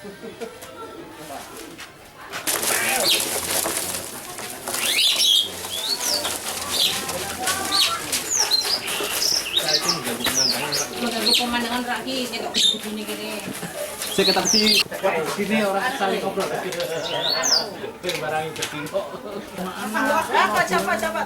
Mengganggu pemandangan rakyat gitu gini. Saya kata sini orang saling ngobrol. Barang kecil kok. Coba.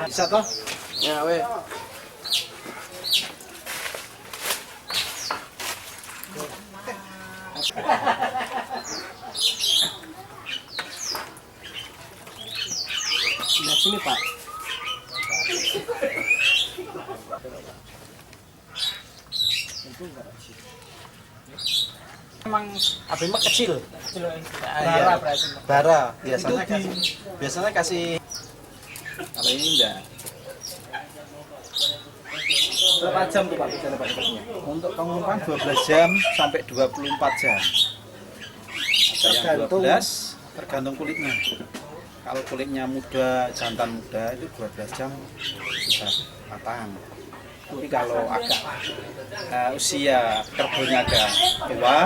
Bisa toh? Ya weh. Di sini Pak. Memang abimah kecil. Bara biasanya kasih. Kalau ini enggak. Berapa jam tuh Pak bicara Pak? Untuk pengumpan 12 jam sampai 24 jam. Ada yang 12 tergantung kulitnya. Kalau kulitnya muda, jantan muda itu 12 jam sudah matang. Tapi kalau agak usia kerbonya agak tua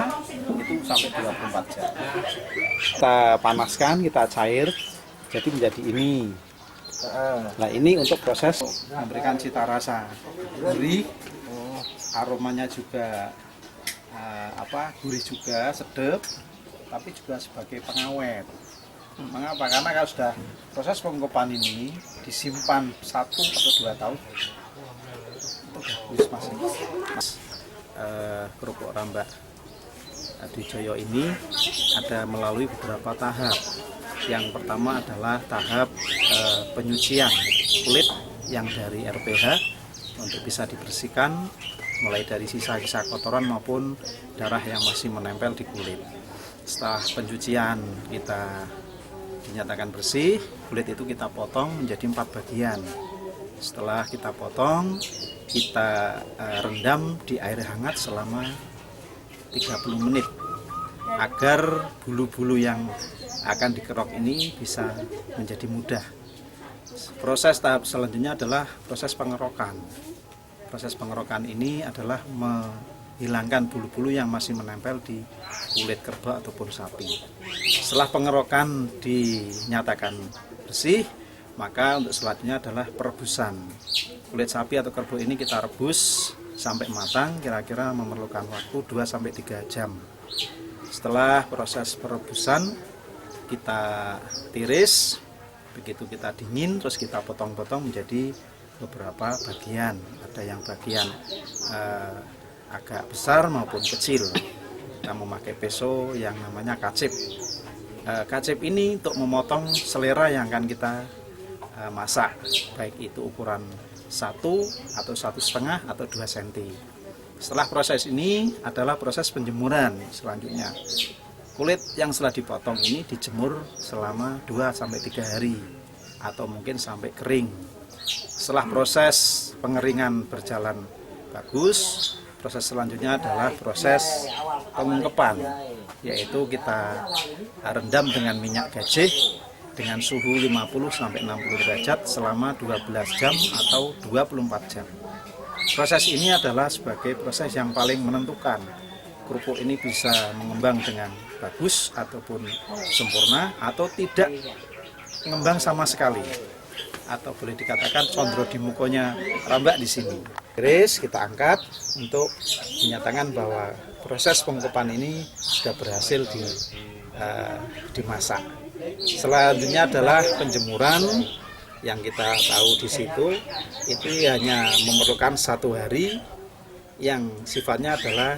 itu sampai 24 jam. Kita panaskan, kita cair jadi menjadi ini. Nah ini untuk proses memberikan cita rasa gurih, aromanya juga gurih juga, sedap, tapi juga sebagai pengawet. Mengapa? Karena kalau sudah proses pengukupan ini disimpan 1 atau 2 tahun, itu bagus kerupuk rambak Adijoyo ini ada melalui beberapa tahap. Yang pertama adalah tahap penyucian kulit yang dari RPH untuk bisa dibersihkan mulai dari sisa-sisa kotoran maupun darah yang masih menempel di kulit. Setelah pencucian kita dinyatakan bersih, kulit itu kita potong menjadi 4 bagian. Setelah kita potong, kita rendam di air hangat selama 30 menit agar bulu-bulu yang akan dikerok ini bisa menjadi mudah. Proses tahap selanjutnya adalah proses pengerokan. Proses pengerokan ini adalah menghilangkan bulu-bulu yang masih menempel di kulit kerbau ataupun sapi. Setelah pengerokan dinyatakan bersih, maka untuk selanjutnya adalah perebusan. Kulit sapi atau kerbau ini kita rebus sampai matang, kira-kira memerlukan waktu 2-3 jam. Setelah proses perebusan, kita tiris, begitu kita dingin, terus kita potong-potong menjadi beberapa bagian. Ada yang bagian agak besar maupun kecil. Kita memakai peso yang namanya kacip. Kacip ini untuk memotong selera yang akan kita masak, baik itu ukuran 1 atau 1,5 atau 2 cm. Setelah proses ini adalah proses penjemuran selanjutnya. Kulit yang setelah dipotong ini dijemur selama 2-3 hari atau mungkin sampai kering. Setelah proses pengeringan berjalan bagus, proses selanjutnya adalah proses pengungkepan, yaitu kita rendam dengan minyak gajih dengan suhu 50-60 derajat selama 12 jam atau 24 jam. Proses ini adalah sebagai proses yang paling menentukan kerupuk ini bisa mengembang dengan bagus ataupun sempurna atau tidak mengembang sama sekali, atau boleh dikatakan condro di mukonya rambak di sini. Iris kita angkat untuk dinyatakan bahwa proses pengungkepan ini sudah berhasil dimasak. Selanjutnya adalah penjemuran yang kita tahu di situ itu hanya memerlukan 1 hari, yang sifatnya adalah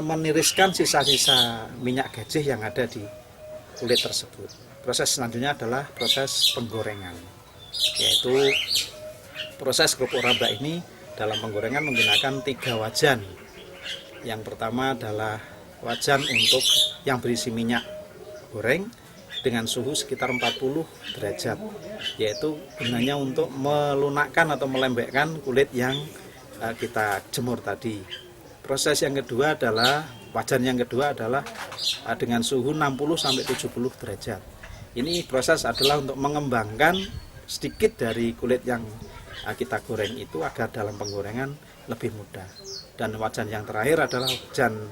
meniriskan sisa-sisa minyak gajih yang ada di kulit tersebut. Proses selanjutnya adalah proses penggorengan, yaitu proses kerupuk rambak ini dalam penggorengan menggunakan 3 wajan. Yang pertama adalah wajan untuk yang berisi minyak goreng dengan suhu sekitar 40 derajat, yaitu gunanya untuk melunakkan atau melembekkan kulit yang kita jemur tadi. Proses yang kedua adalah wajan yang kedua adalah dengan suhu 60-70 derajat. Ini proses adalah untuk mengembangkan sedikit dari kulit yang kita goreng itu agar dalam penggorengan lebih mudah. Dan wajan yang terakhir adalah wajan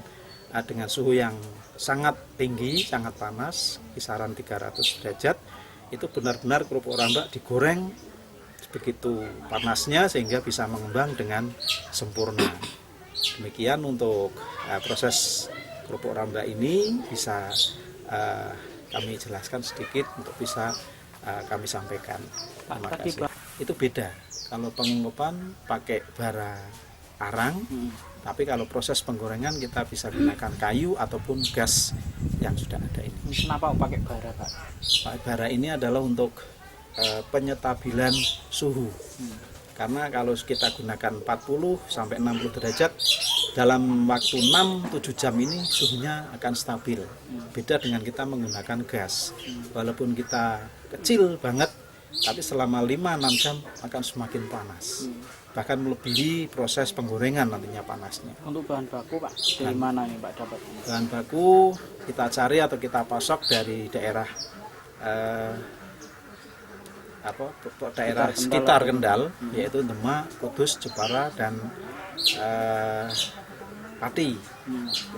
dengan suhu yang sangat tinggi, sangat panas, kisaran 300 derajat. Itu benar-benar kerupuk rambak digoreng begitu panasnya sehingga bisa mengembang dengan sempurna. Demikian untuk proses kerupuk rambak ini bisa kami jelaskan sedikit untuk bisa kami sampaikan. Terima kasih. Itu beda. Kalau penguapan pakai bara arang, tapi kalau proses penggorengan kita bisa gunakan kayu ataupun gas yang sudah ada ini. Kenapa pakai bara, Pak? Bara ini adalah untuk penyetabilan suhu. Karena kalau kita gunakan 40-60 derajat dalam waktu 6-7 jam ini suhunya akan stabil. Beda dengan kita menggunakan gas. Walaupun kita kecil banget, tapi selama 5-6 jam akan semakin panas. Bahkan melebihi proses penggorengan nantinya panasnya. Untuk bahan baku, Pak, dari mana nih Pak dapatnya? Bahan baku kita cari atau kita pasok dari daerah daerah sekitar Kendal, yaitu Demak, Kudus, Jepara, dan Pati.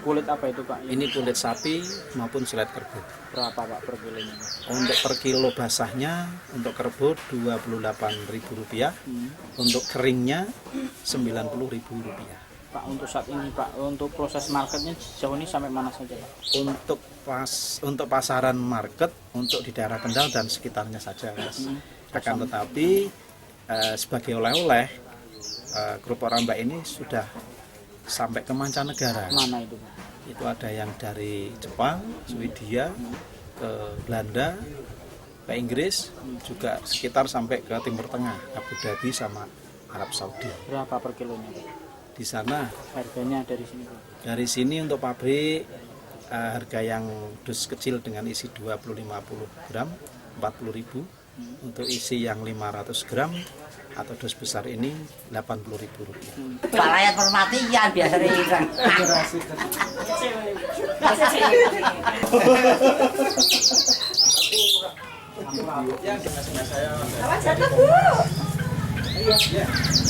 Kulit apa itu, Pak? Ini kulit sapi maupun selat kerbau. Berapa, Pak, per kilonya? Untuk per kilo basahnya untuk kerbau Rp28.000, untuk keringnya Rp90.000. Pak, untuk saat ini, Pak, untuk proses marketnya sejauh ini sampai mana saja, Pak? Untuk pasaran market untuk di daerah Kendal dan sekitarnya saja, Mas. Akan tetapi sebagai oleh-oleh kerupuk rambak ini sudah sampai ke mancanegara. Mana itu, Pak? Itu ada yang dari Jepang, Swedia, ke Belanda, ke Inggris, juga sekitar sampai ke Timur Tengah, Abu Dhabi sama Arab Saudi. Berapa per kilonya, Pak? Di sana Harganya dari sini, Pak? dari sini untuk pabrik harga yang dus kecil dengan isi 20-50 gram 40.000, untuk isi yang 500 gram atau dus besar ini Rp80.000. Pak rakyat permatian biasanya hilang.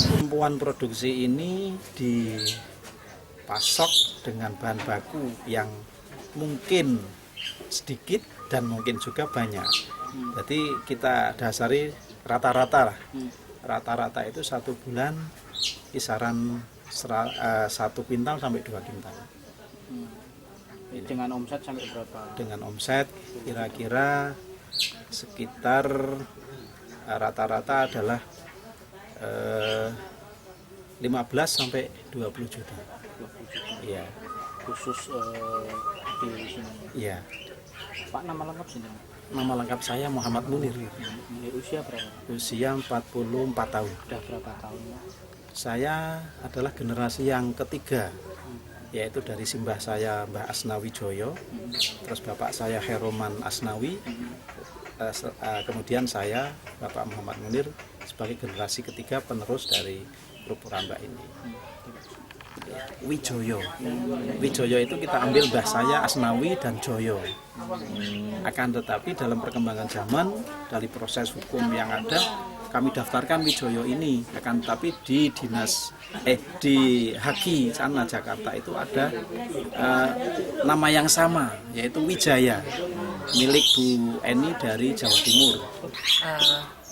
Kemampuan produksi ini dipasok dengan bahan baku yang mungkin sedikit dan mungkin juga banyak. Jadi kita dasari rata-rata lah. Rata-rata itu 1 bulan kisaran 1 kuintal sampai 2 kuintal. Dengan omset sampai berapa? Dengan omset kira-kira sekitar rata-rata adalah 15 sampai 20 juta. 20 juta. Iya. Khusus di sini. Iya. Pak, nama lengkap sini? Nama lengkap saya Muhammad Munir. Usia berapa? Usia 44 tahun. Sudah berapa tahun, Pak? Saya adalah generasi yang ketiga, yaitu dari simbah saya Mbah Asnawi Joyo, terus bapak saya Heroman Asnawi, kemudian saya Bapak Muhammad Munir sebagai generasi ketiga penerus dari kerupuk rambak ini. Wijoyo. Wijoyo itu kita ambil mbah saya Asnawi dan Joyo. Akan tetapi dalam perkembangan zaman dari proses hukum yang ada, kami daftarkan Wijoyo ini. Akan tetapi di di Haki sana Jakarta itu ada nama yang sama, yaitu Wijaya, milik Bu Eni dari Jawa Timur.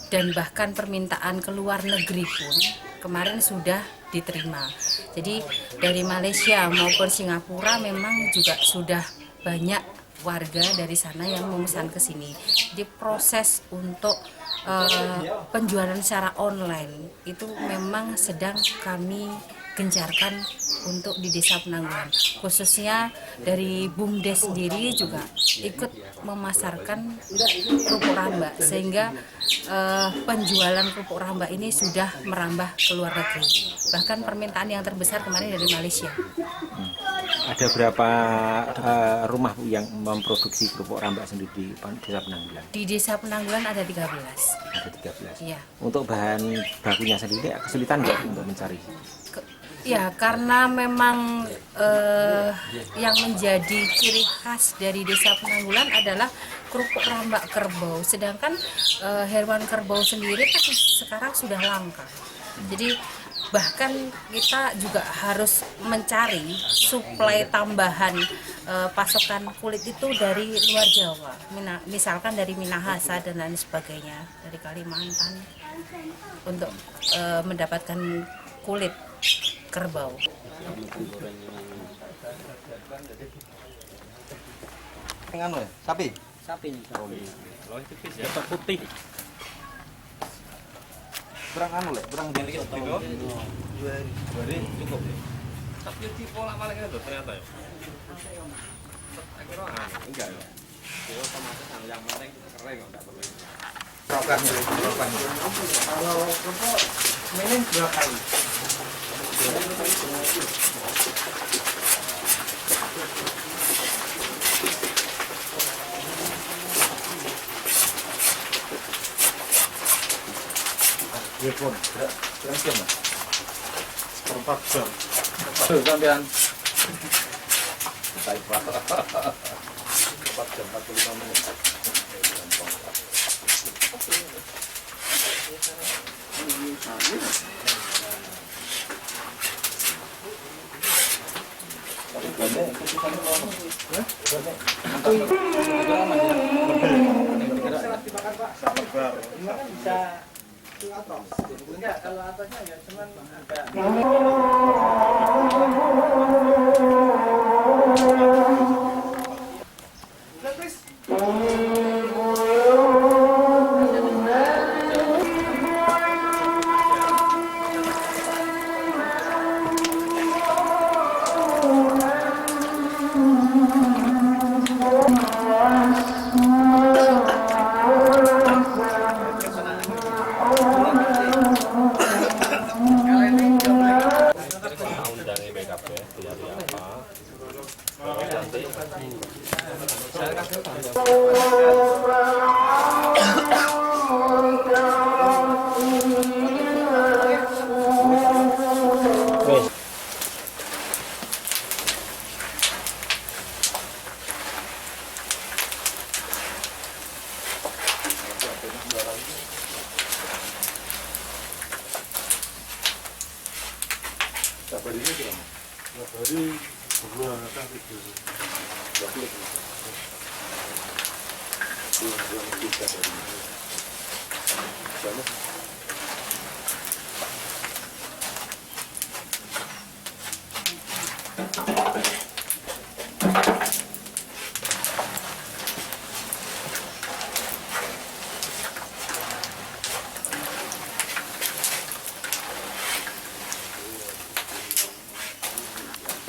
Dan bahkan permintaan ke luar negeri pun kemarin sudah diterima. Jadi dari Malaysia maupun Singapura memang juga sudah banyak warga dari sana yang memesan ke sini. Jadi proses untuk penjualan secara online itu memang sedang kami gencarkan untuk di Desa Penanggulan, khususnya dari BUMDes sendiri juga ikut memasarkan kerupuk rambak, sehingga penjualan kerupuk rambak ini sudah merambah ke luar negeri. Bahkan permintaan yang terbesar kemarin dari Malaysia. Ada berapa rumah Bu yang memproduksi kerupuk rambak sendiri di Desa Penanggulan? Di Desa Penanggulan ada 13. Ada 13. Iya. Untuk bahan bakunya sendiri kesulitan nggak untuk mencari? Ya, karena memang yang menjadi ciri khas dari Desa Penanggulan adalah kerupuk rambak kerbau. Sedangkan hewan kerbau sendiri kan sekarang sudah langka. Jadi bahkan kita juga harus mencari suplai tambahan pasokan kulit itu dari luar Jawa. Misalkan dari Minahasa dan lain sebagainya, dari Kalimantan, untuk mendapatkan kulit kerbau. Sapi? Sapi nih. Kotor putih. Kurang kurang jadi dua hari cukup ya. Tapi di pola malah itu ternyata ya. Enggak ya. Dia otomatis yang penting kering kok enggak perlu. Kalau kerupuk minim berapa kali? Telepon, berapa jam mas? 4 jam. Tuh sampean. Baik pak. 4 jam 45 menit. Enggak, kalau atasnya ya cuman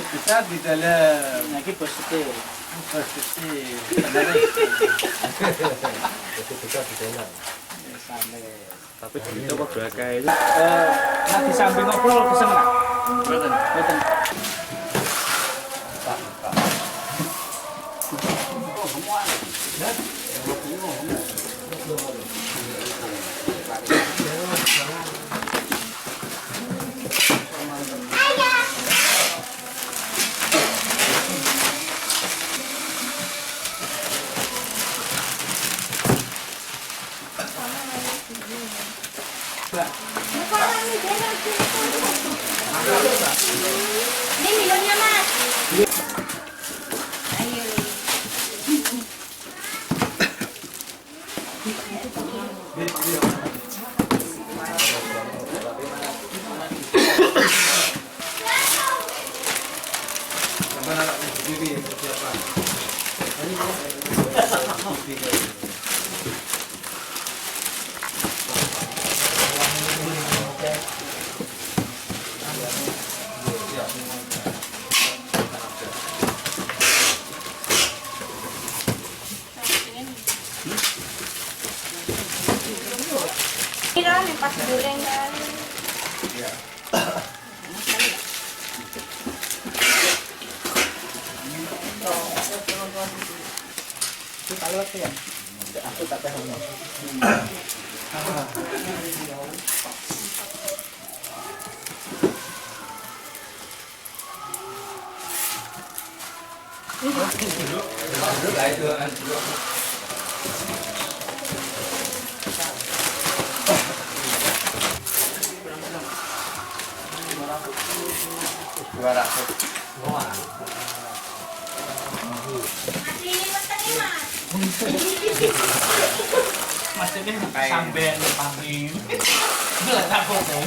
Kita di dalam lagi positif. tapi itu apa berkait Nanti sambil ngobrol pesen nggak? Betul. Ini minumnya mas. Sampai anak sendiri seperti apa? Kira nih pas goreng kan. Maksudnya sampai pangling. Gila takut ya.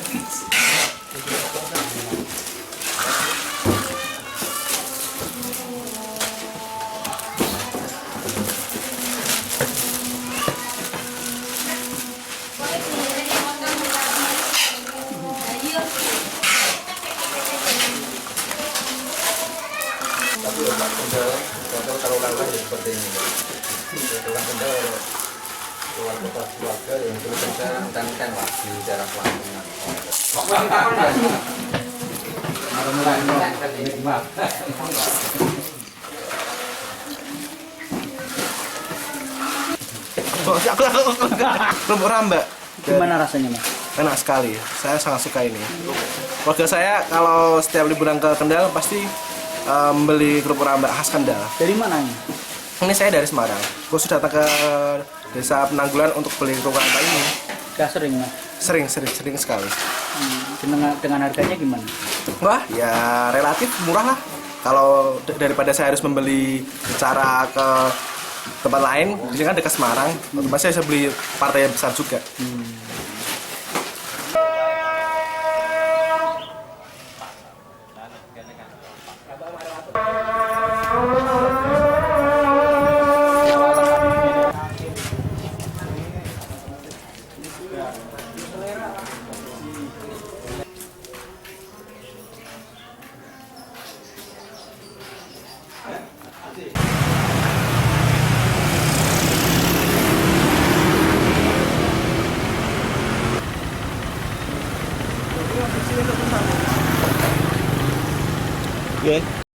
Kalau lalu seperti ini, tukang kendal keluarga yang terus kan lah di daerah Lampung. Kerupuk rambak. Gimana rasanya, Mas? Enak sekali, saya sangat suka ini. Keluarga saya kalau setiap liburan ke Kendal pasti membeli kerupuk rambak khas Kendal. Dari mana ini? Ini saya dari Semarang. Khusus datang ke Desa Penanggulan untuk beli kerupuk rambak ini. Gak sering, Mas? Sering sekali. Dengan harganya gimana? Wah, ya relatif murah lah. Kalau daripada saya harus membeli secara ke tempat lain, ini kan dekat Semarang, otomatis saya bisa beli partai yang besar juga.